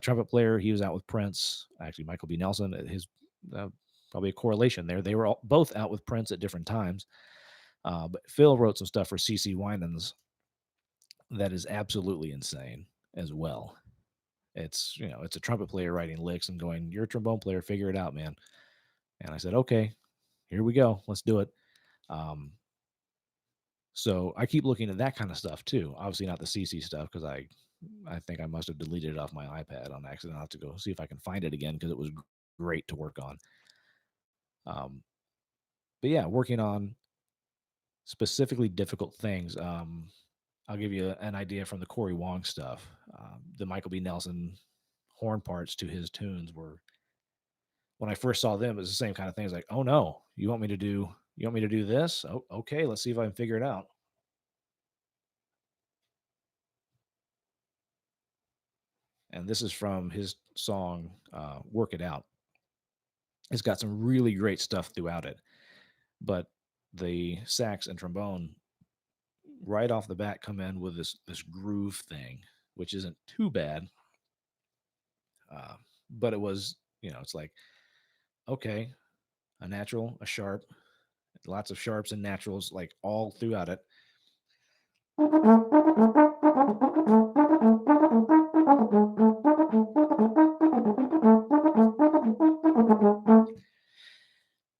Trumpet player. He was out with Prince. Actually, Michael B. Nelson. His uh, probably a correlation there. They were both out with Prince at different times. But Phil wrote some stuff for CC Winans that is absolutely insane as well. It's a trumpet player writing licks and going, "You're a trombone player, figure it out, man." And I said, "Okay, here we go, let's do it." Um, so I keep looking at that kind of stuff too. Obviously, not the CC stuff, because I think I must have deleted it off my iPad on accident. I'll have to go see if I can find it again, because it was great to work on. Um, but yeah, working on specifically difficult things. I'll give you an idea from the Corey Wong stuff. The Michael B. Nelson horn parts to his tunes were, when I first saw them, it was the same kind of thing. It's like, oh no, you want me to do this? Oh, okay, let's see if I can figure it out. And this is from his song, Work It Out. It's got some really great stuff throughout it, but the sax and trombone right off the bat come in with this groove thing, which isn't too bad. Uh, but it was, it's like, okay, a natural, a sharp, lots of sharps and naturals, like all throughout it.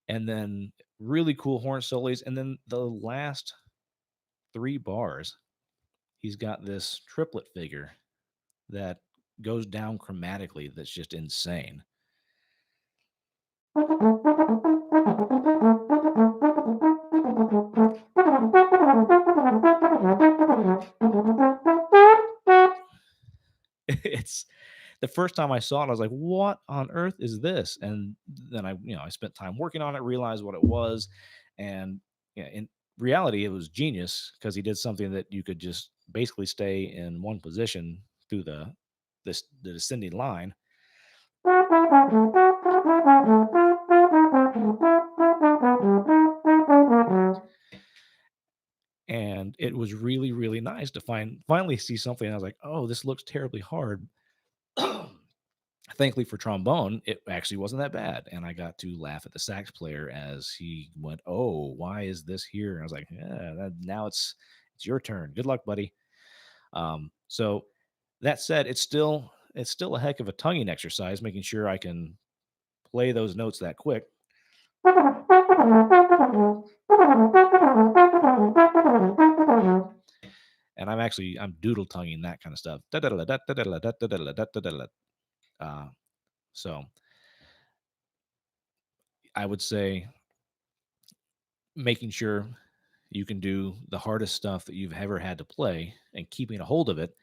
And then really cool horn solos. And then the last three bars, he's got this triplet figure that goes down chromatically that's just insane. It's the first time I saw it, I was like, "What on earth is this?" And then I spent time working on it, realized what it was, and yeah, in reality, it was genius because he did something that you could just basically stay in one position through the descending line. And it was really, really nice to finally see something. I was like, "Oh, this looks terribly hard." Thankfully for trombone, it actually wasn't that bad, and I got to laugh at the sax player as he went, "Oh, why is this here?" And I was like, "Yeah, now it's your turn. Good luck, buddy." So that said, it's still a heck of a tonguing exercise, making sure I can play those notes that quick. And I'm doodle tonguing that kind of stuff. Uh, so I would say making sure you can do the hardest stuff that you've ever had to play and keeping a hold of it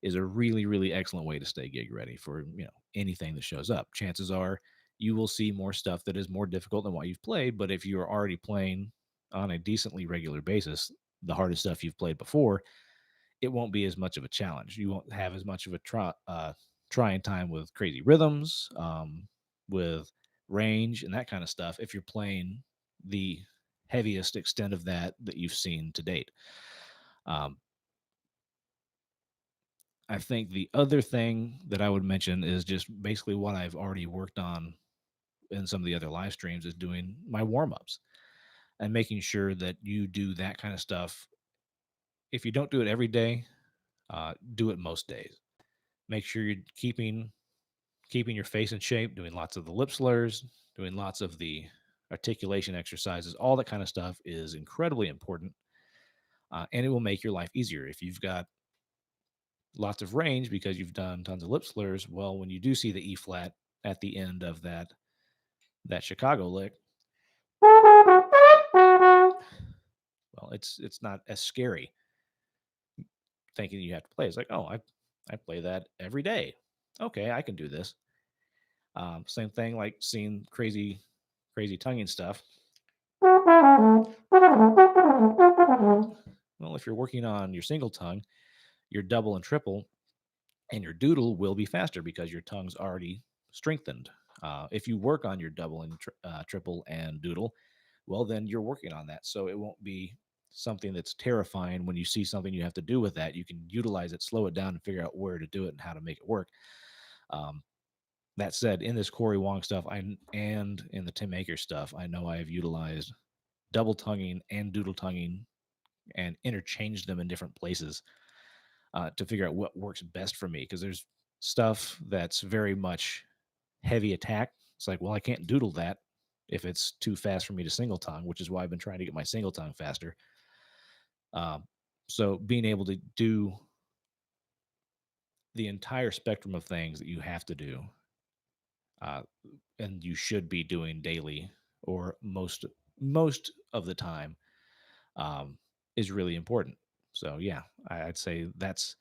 is a really, really excellent way to stay gig ready for anything that shows up. Chances are you will see more stuff that is more difficult than what you've played, but if you're already playing on a decently regular basis the hardest stuff you've played before, it won't be as much of a challenge. You won't have as much of a trying time with crazy rhythms, with range and that kind of stuff if you're playing the heaviest extent of that you've seen to date. Um, I think the other thing that I would mention is just basically what I've already worked on in some of the other live streams is doing my warm ups and making sure that you do that kind of stuff. If you don't do it every day, do it most days. Make sure you're keeping your face in shape, doing lots of the lip slurs, doing lots of the articulation exercises, all that kind of stuff is incredibly important. And it will make your life easier. If you've got lots of range because you've done tons of lip slurs, well, when you do see the E flat at the end of that Chicago lick, well, it's not as scary thinking you have to play. It's like, oh, I play that every day. Okay, I can do this. Same thing like seeing crazy tonguing stuff. Well, if you're working on your single tongue, your double and triple and your doodle will be faster because your tongue's already strengthened. If you work on your double and triple and doodle, well, then you're working on that. So it won't be something that's terrifying when you see something you have to do with that. You can utilize it, slow it down, and figure out where to do it and how to make it work. Um, that said, in this Corey Wong stuff, and in the Tim Aker stuff, I know I have utilized double tonguing and doodle tonguing and interchanged them in different places to figure out what works best for me. Because there's stuff that's very much heavy attack. It's like, well, I can't doodle that if it's too fast for me to single tongue, which is why I've been trying to get my single tongue faster. Um, so being able to do the entire spectrum of things that you have to do, uh, and you should be doing daily or most of the time, um, is really important. So yeah, I'd say that's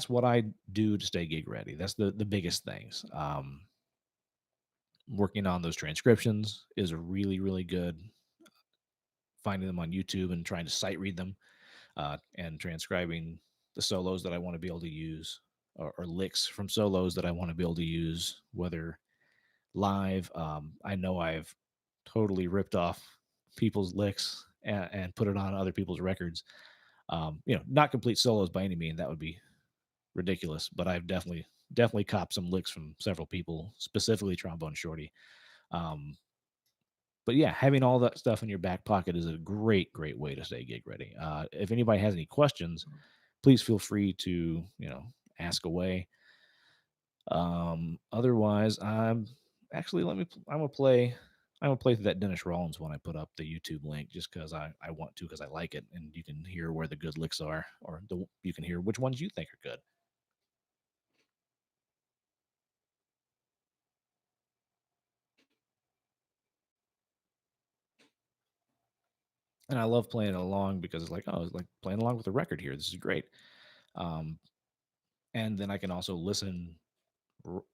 what I do to stay gig ready. That's the biggest things. Working on those transcriptions is really really good. Finding them on YouTube and trying to sight read them, and transcribing the solos that I want to be able to use, or licks from solos that I want to be able to use, whether live. I know I've totally ripped off people's licks and put it on other people's records. Not complete solos by any means. That would be ridiculous. But I've definitely copped some licks from several people, specifically Trombone Shorty. Um, but yeah, having all that stuff in your back pocket is a great way to stay gig ready. If anybody has any questions, please feel free to ask away. Otherwise, I'm actually I'm gonna play through that Dennis Rollins one I put up, the YouTube link, just because I want to, because I like it, and you can hear where the good licks are, or you can hear which ones you think are good. And I love playing it along because it's like, oh, it's like playing along with the record here. This is great. Um, and then I can also listen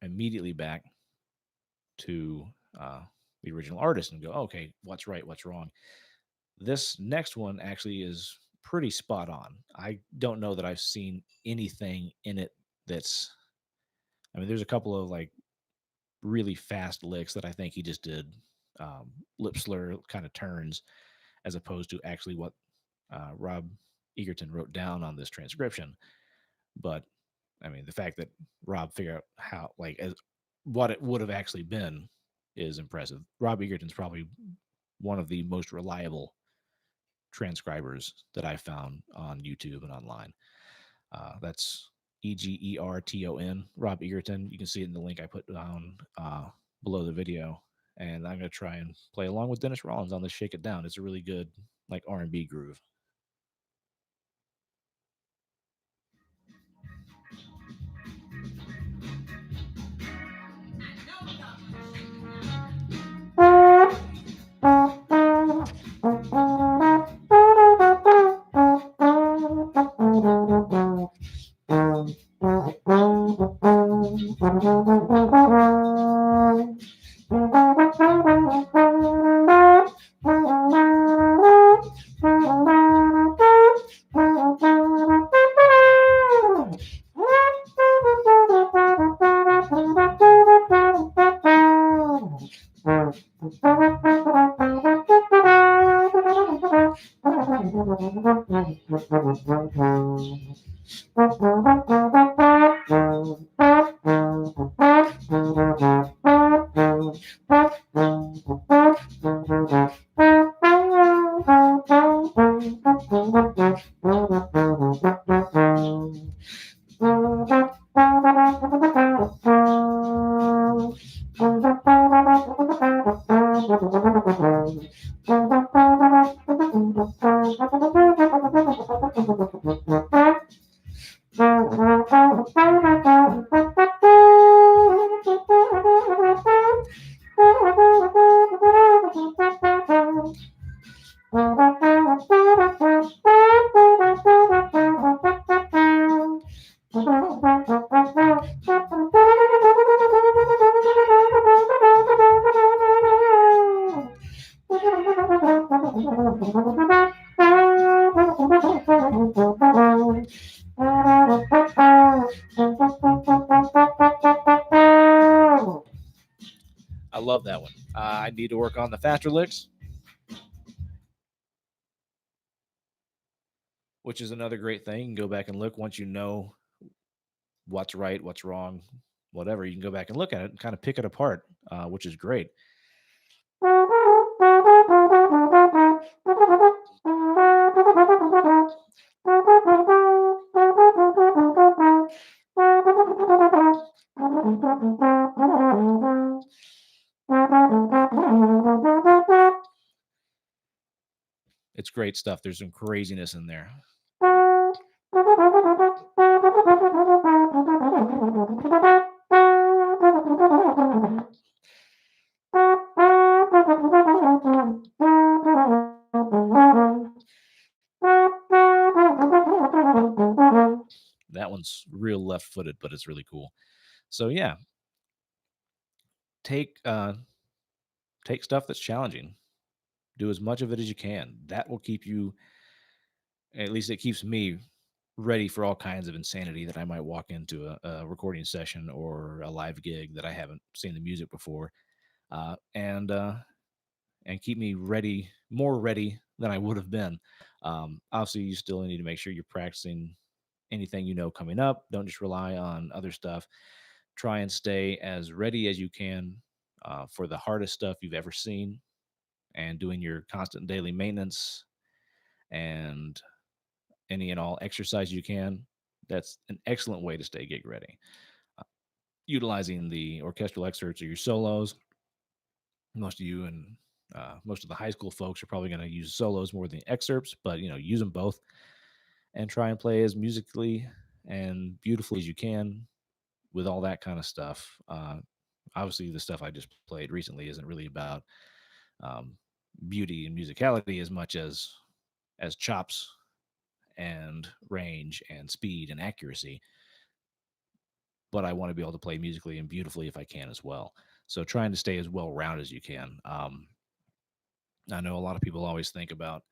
immediately back to the original artist and go, okay, what's right, what's wrong. This next one actually is pretty spot on. I don't know that I've seen anything in it that's. I mean, there's a couple of like really fast licks that I think he just did, lip slur kind of turns, as opposed to actually what Rob Egerton wrote down on this transcription. But I mean, the fact that Rob figured out what it would have actually been is impressive. Rob Egerton's probably one of the most reliable transcribers that I found on YouTube and online. That's Egerton, Rob Egerton. You can see it in the link I put down below the video. And I'm gonna try and play along with Dennis Rollins on this "Shake It Down." It's a really good like R&B groove. I love that one. I need to work on the faster licks, which is another great thing. You can go back and look once you know what's right, what's wrong, whatever. You can go back and look at it and kind of pick it apart, which is great. It's great stuff. There's some craziness in there. sounds real left-footed, but it's really cool. So yeah, take take stuff that's challenging. Do as much of it as you can. That will keep you, at least it keeps me ready for all kinds of insanity that I might walk into a recording session or a live gig that I haven't seen the music before, uh, and uh, and keep me ready, more ready than I would have been. Obviously, you still need to make sure you're practicing anything you know coming up. Don't just rely on other stuff. Try and stay as ready as you can for the hardest stuff you've ever seen, and doing your constant daily maintenance and any and all exercise you can. That's an excellent way to stay gig ready. Uh, Utilizing the orchestral excerpts or your solos, most of you and most of the high school folks are probably going to use solos more than excerpts, but use them both and try and play as musically and beautifully as you can with all that kind of stuff. Obviously, the stuff I just played recently isn't really about um, beauty and musicality as much as chops and range and speed and accuracy. But I want to be able to play musically and beautifully if I can as well. So trying to stay as well rounded as you can. I know a lot of people always think about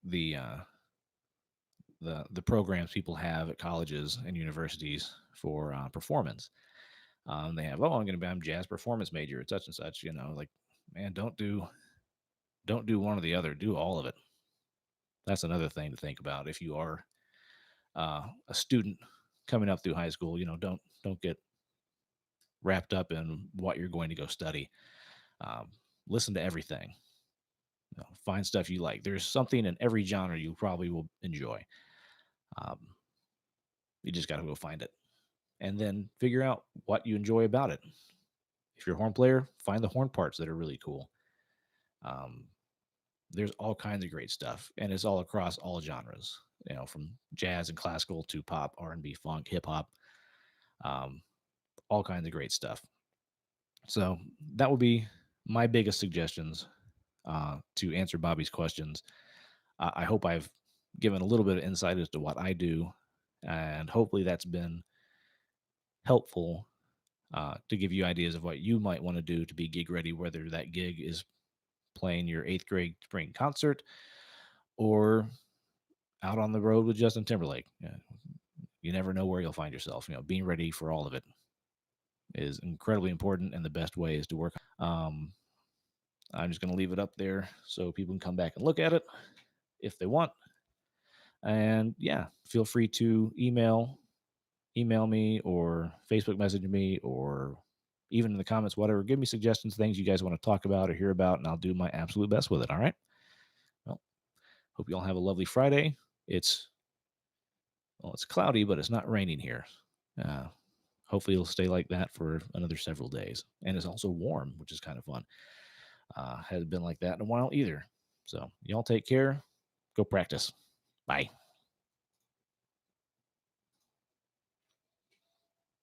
the the programs people have at colleges and universities for performance. They have, oh, I'm jazz performance major at such and such. Like, man, don't do one or the other. Do all of it. That's another thing to think about if you are a student coming up through high school. Don't get wrapped up in what you're going to go study. Um, Listen to everything. Find stuff you like. There's something in every genre you probably will enjoy. Um, you just got to go find it, and then figure out what you enjoy about it. If you're a horn player, find the horn parts that are really cool. Um, there's all kinds of great stuff, and it's all across all genres. From jazz and classical to pop, R&B, funk, hip hop, um, all kinds of great stuff. So that would be my biggest suggestions to answer Bobby's questions. I hope I've given a little bit of insight as to what I do, and hopefully that's been helpful to give you ideas of what you might want to do to be gig ready, whether that gig is playing your eighth grade spring concert or out on the road with Justin Timberlake. You never know where you'll find yourself. Being ready for all of it is incredibly important, and the best way is to work. I'm just going to leave it up there so people can come back and look at it if they want. And yeah, feel free to email me or Facebook message me or even in the comments, whatever. Give me suggestions, things you guys want to talk about or hear about, and I'll do my absolute best with it. All right. Well, hope you all have a lovely Friday. It's it's cloudy, but it's not raining here. Uh, Hopefully it'll stay like that for another several days. And it's also warm, which is kind of fun. Hasn't been like that in a while either. So y'all take care. Go practice. Bye.